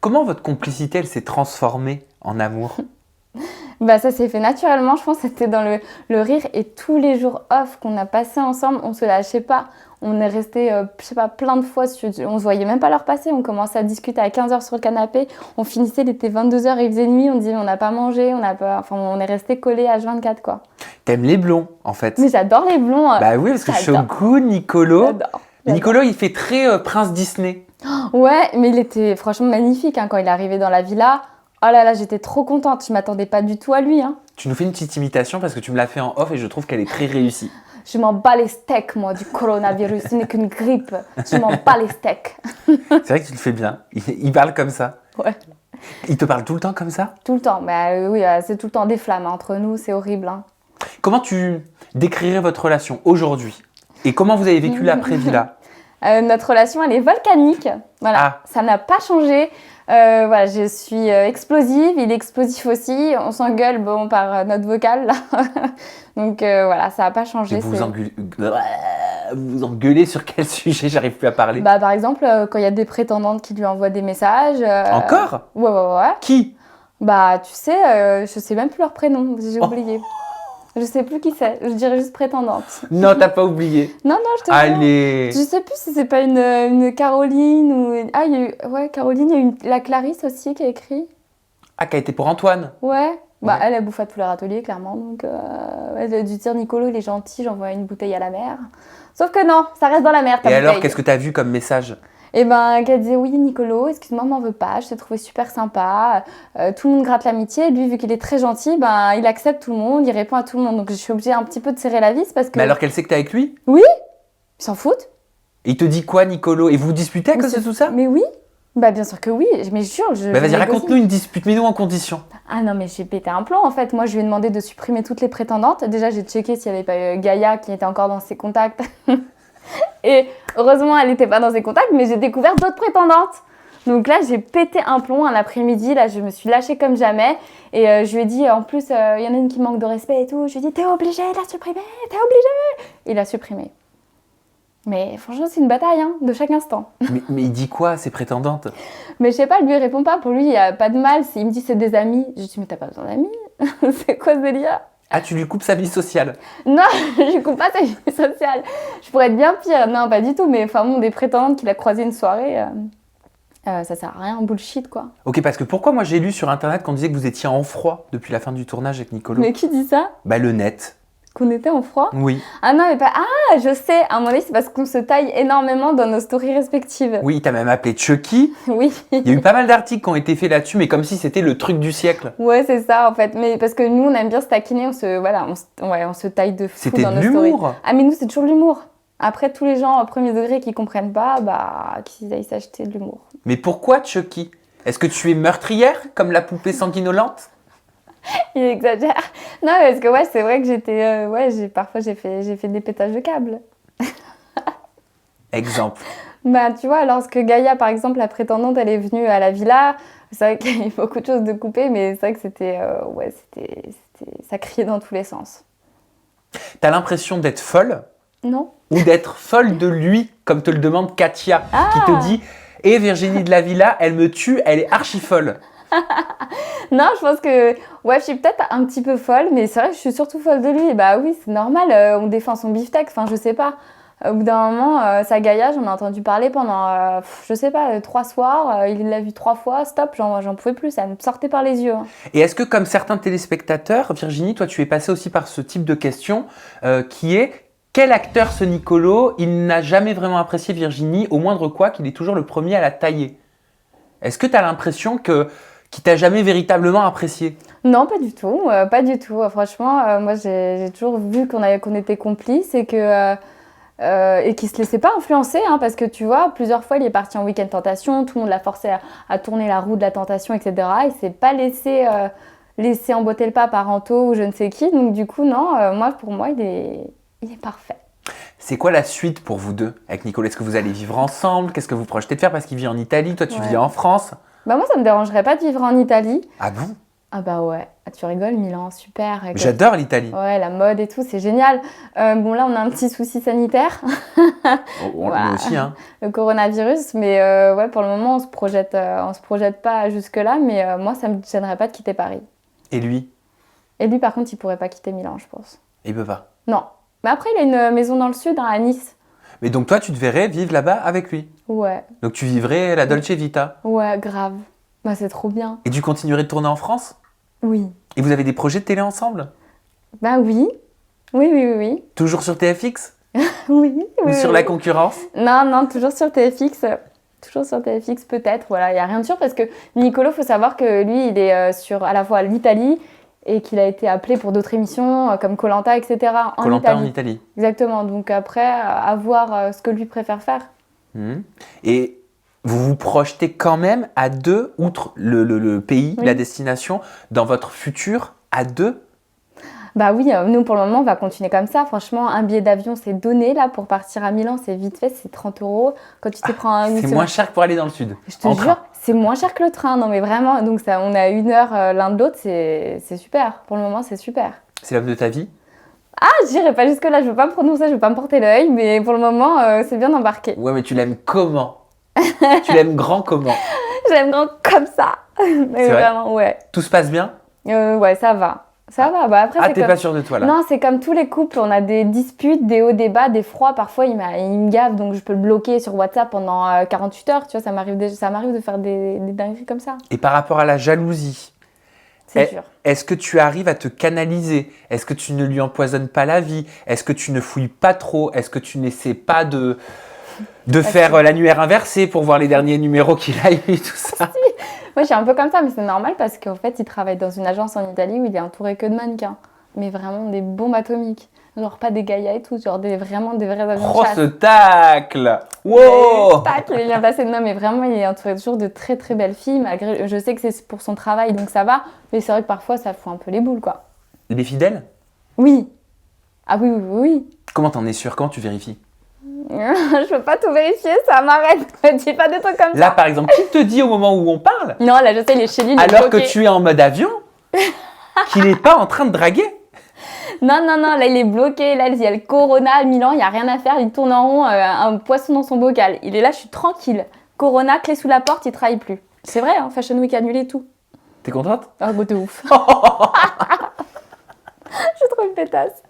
Comment votre complicité, elle s'est transformée en amour? Bah, ça s'est fait naturellement, je pense que c'était dans le rire et tous les jours off qu'on a passés ensemble, on se lâchait pas. On est resté, je sais pas, plein de fois, on se voyait même pas l'heure passer, on commençait à discuter à 15h sur le canapé, on finissait, il était 22h, il faisait nuit, on disait on n'a pas mangé, enfin on est resté collés H24 quoi. T'aimes les blonds, en fait. Mais j'adore les blonds. Bah oui, parce que J'adore. Shogun, Nicolo, J'adore. Nicolo, il fait très prince Disney. Ouais, mais il était franchement magnifique hein, quand il est arrivé dans la villa. Oh là là, j'étais trop contente, je m'attendais pas du tout à lui. Hein. Tu nous fais une petite imitation parce que tu me l'as fait en off et je trouve qu'elle est très réussie. Je m'en bats les steaks, moi, du coronavirus. Ce n'est qu'une grippe. Je m'en bats les steaks. C'est vrai que tu le fais bien. Il parle comme ça. Ouais. Il te parle tout le temps comme ça? Tout le temps. Mais oui, c'est tout le temps des flammes hein, entre nous, c'est horrible. Hein. Comment tu décrirais votre relation aujourd'hui? Et comment vous avez vécu l'après-villa? Notre relation, elle est volcanique. Voilà, Ah. ça n'a pas changé. Voilà, je suis explosive, il est explosif aussi. On s'engueule bon, par notre vocal. Là. Donc voilà, ça n'a pas changé. Et vous engueulez sur quel sujet? J'arrive plus à parler. Bah, par exemple, quand il y a des prétendantes qui lui envoient des messages. Encore? Ouais. Qui? Bah, tu sais, je sais même plus leur prénom, j'ai Oh. oublié. Je sais plus qui c'est, je dirais juste prétendante. Non, t'as pas oublié. Non, je te jure. Allez. Je sais plus si c'est pas une Caroline ou... Ah, il y a eu... Ouais, Caroline, il y a eu la Clarisse aussi qui a écrit. Ah, qui a été pour Antoine. Ouais. Bah, Ouais. elle a bouffé à tous les râteliers, clairement. Donc, elle a dû dire Nicolo, il est gentil, j'envoie une bouteille à la mer. Sauf que non, ça reste dans la mer, ta Et alors, bouteille. qu'est-ce que t'as vu comme message? Et ben, qu'elle disait oui, Nicolo, excuse-moi, m'en veux pas, je t'ai trouvé super sympa. Tout le monde gratte l'amitié. Lui, vu qu'il est très gentil, ben, il accepte tout le monde, il répond à tout le monde. Donc, je suis obligée un petit peu de serrer la vis parce que. Mais alors qu'elle sait que t'es avec lui? Oui, ils s'en foutent. Et il te dit quoi, Nicolo? Et vous disputez à cause de tout ça? Mais oui, bah bien sûr que oui, mais jure, Bah je vas-y, négocie. raconte-nous une dispute, mets-nous en condition. Ah non, mais j'ai pété un plomb en fait. Moi, je lui ai demandé de supprimer toutes les prétendantes. Déjà, j'ai checké s'il n'y avait pas eu Gaïa qui était encore dans ses contacts. Et heureusement, elle n'était pas dans ses contacts, mais j'ai découvert d'autres prétendantes. Donc là, j'ai pété un plomb un après-midi. Là, je me suis lâchée comme jamais. Et je lui ai dit, en plus, il y en a une qui manque de respect et tout. Je lui ai dit, t'es obligée de la supprimer, t'es obligée. Il l'a supprimée. Mais franchement, c'est une bataille hein, de chaque instant. Mais il dit quoi, ces prétendantes? Mais je sais pas, lui, il répond pas. Pour lui, il n'y a pas de mal. Il me dit, c'est des amis. Je lui dis, mais t'as pas besoin d'amis. C'est quoi ce délire? Ah, tu lui coupes sa vie sociale. Non, je coupe pas sa vie sociale. Je pourrais être bien pire. Non, pas du tout. Mais enfin, bon, des prétendantes qu'il a croisé une soirée, ça sert à rien. Bullshit, quoi. Ok, parce que pourquoi moi j'ai lu sur internet qu'on disait que vous étiez en froid depuis la fin du tournage avec Nicolo? Mais qui dit ça? Bah le net. Qu'on était en froid? Oui. Ah non, mais pas... Ah, je sais. À mon avis, c'est parce qu'on se taille énormément dans nos stories respectives. Oui, t'as même appelé Chucky. Oui. Il y a eu pas mal d'articles qui ont été faits là-dessus, mais comme si c'était le truc du siècle. Ouais, c'est ça, en fait. Mais parce que nous, on aime bien se taquiner. On se taille de fou C'était dans de nos stories. l'humour. Ah, mais nous, c'est toujours l'humour. Après, tous les gens au premier degré qui comprennent pas, bah, qu'ils aillent s'acheter de l'humour. Mais pourquoi Chucky? Est-ce que tu es meurtrière, comme la poupée sanguinolente? Il exagère. Non, parce que ouais, c'est vrai que j'étais... parfois, j'ai fait des pétages de câbles. Exemple. Bah, tu vois, lorsque Gaïa, par exemple, la prétendante, elle est venue à la villa, c'est vrai qu'il y a beaucoup de choses de couper, mais c'est vrai que c'était... ça criait dans tous les sens. T'as l'impression d'être folle Non? ou d'être folle de lui, comme te le demande Katia, qui te dit « Et Virginie de la Villa, elle me tue, elle est archi folle. » Non, je pense que... Ouais, je suis peut-être un petit peu folle, mais c'est vrai que je suis surtout folle de lui. Et bah oui, c'est normal, on défend son beefsteak, enfin, je sais pas. Au bout d'un moment, sa Gaïa, j'en ai entendu parler pendant, je sais pas, 3 soirs. Il l'a vu 3 fois, stop, j'en pouvais plus, ça me sortait par les yeux. Hein. Et est-ce que, comme certains téléspectateurs, Virginie, toi, tu es passée aussi par ce type de question, qui est « Quel acteur ce Nicolo? Il n'a jamais vraiment apprécié Virginie, au moindre quoi qu'il est toujours le premier à la tailler. » Est-ce que tu as l'impression qu'il t'a jamais véritablement apprécié? Non, pas du tout, pas du tout. Franchement, moi, j'ai toujours vu qu'on était complices et que... et qui se laissait pas influencer, hein, parce que tu vois, plusieurs fois il est parti en week-end tentation, tout le monde l'a forcé à tourner la roue de la tentation, etc. Il s'est pas laissé emboîter le pas par Anto ou je ne sais qui, donc du coup non, pour moi il est parfait. C'est quoi la suite pour vous deux avec Nicolo? Est-ce que vous allez vivre ensemble? Qu'est-ce que vous projetez de faire? Parce qu'il vit en Italie, toi tu vis en France. Bah moi ça me dérangerait pas de vivre en Italie. Ah bon? Ah bah ouais, ah, tu rigoles, Milan, super. Avec J'adore l'Italie. ouais, la mode et tout, c'est génial. Bon, là, on a un petit souci sanitaire, Nous voilà, aussi, hein. le coronavirus, mais ouais, pour le moment, on se projette pas jusque-là, mais moi, ça me gênerait pas de quitter Paris. Et lui, Et lui, par contre, il pourrait pas quitter Milan, je pense. il peut pas. Non. Mais après, il a une maison dans le sud, hein, à Nice. Mais donc toi, tu te verrais vivre là-bas avec lui. Ouais, Donc tu vivrais la Dolce Vita. ouais, grave. Bah, c'est trop bien. Et tu continuerais de tourner en France? Oui. Et vous avez des projets de télé ensemble? Bah oui. Oui, oui, oui, oui. Toujours sur TFX? Oui, Ou oui, sur oui. la concurrence? Non, non, toujours sur TFX. Toujours sur TFX, peut-être. Voilà, il n'y a rien de sûr parce que Nicolo, faut savoir que lui, il est sur à la fois l'Italie et qu'il a été appelé pour d'autres émissions comme koh etc. en Koh Lanta en Italie. Italie. Exactement. Donc après, à voir ce que lui préfère faire. Mhm. Et vous vous projetez quand même à deux, outre le pays, Oui. la destination, dans votre futur à deux? Bah oui, nous pour le moment, on va continuer comme ça. Franchement, un billet d'avion, c'est donné là pour partir à Milan, c'est vite fait, c'est 30 €. Quand tu t'y prends une C'est semaine- moins cher que pour aller dans le sud. Je te En jure, train. c'est moins cher que le train. Non, mais vraiment, donc ça, on a 1 heure l'un de l'autre, c'est super. Pour le moment, c'est super. C'est l'homme de ta vie? Ah, j'irai pas jusque-là, je veux pas me prononcer, je veux pas me porter l'œil, mais pour le moment, c'est bien d'embarquer. Ouais, mais tu l'aimes comment? Tu l'aimes grand comment? Je l'aime grand comme ça. Mais C'est vrai vraiment, ouais. Tout se passe bien? Ouais, ça va. Ça va. Bah après, Ah, c'est t'es comme... pas sûr de toi là? Non, c'est comme tous les couples, on a des disputes, des hauts, des bas, des froids. Parfois, il me gave, donc je peux le bloquer sur WhatsApp pendant 48 heures. Tu vois, ça m'arrive de faire des dingueries comme ça. Et par rapport à la jalousie, C'est dur. est-ce que tu arrives à te canaliser? Est-ce que tu ne lui empoisonnes pas la vie? Est-ce que tu ne fouilles pas trop? Est-ce que tu n'essaies pas de faire l'annuaire inversé pour voir les derniers numéros qu'il a eu, tout ça? Moi, je suis un peu comme ça, mais c'est normal parce qu'en fait, il travaille dans une agence en Italie où il est entouré que de mannequins. Mais vraiment des bombes atomiques. Genre pas des Gaïa et tout, genre vraiment des vrais avions de Oh, chasse. ce tacle! Et Wow! tac, il est bien placé. Non, mais vraiment, il est entouré toujours de très très belles filles. Malgré, je sais que c'est pour son travail, donc ça va. Mais c'est vrai que parfois, ça fout un peu les boules, quoi. Il est fidèle? Oui. Ah oui, oui, oui, oui. Comment t'en es sûr? Comment tu vérifies? Je peux pas tout vérifier, ça m'arrête. Me dis pas des trucs comme Là, ça. par exemple, qui te dit au moment où on parle, Non, là, je sais, il est chez lui, il est alors que bloqué. tu es en mode avion, qu'il n'est pas en train de draguer? Non, non, non, là, il est bloqué. Là, il y a le Corona à Milan, il n'y a rien à faire. Il tourne en rond, un poisson dans son bocal. Il est là, je suis tranquille. Corona, clé sous la porte, il travaille plus. C'est vrai, hein, Fashion Week annulé et tout. T'es contente? Ah, bah, de ouf. Je suis trop une pétasse.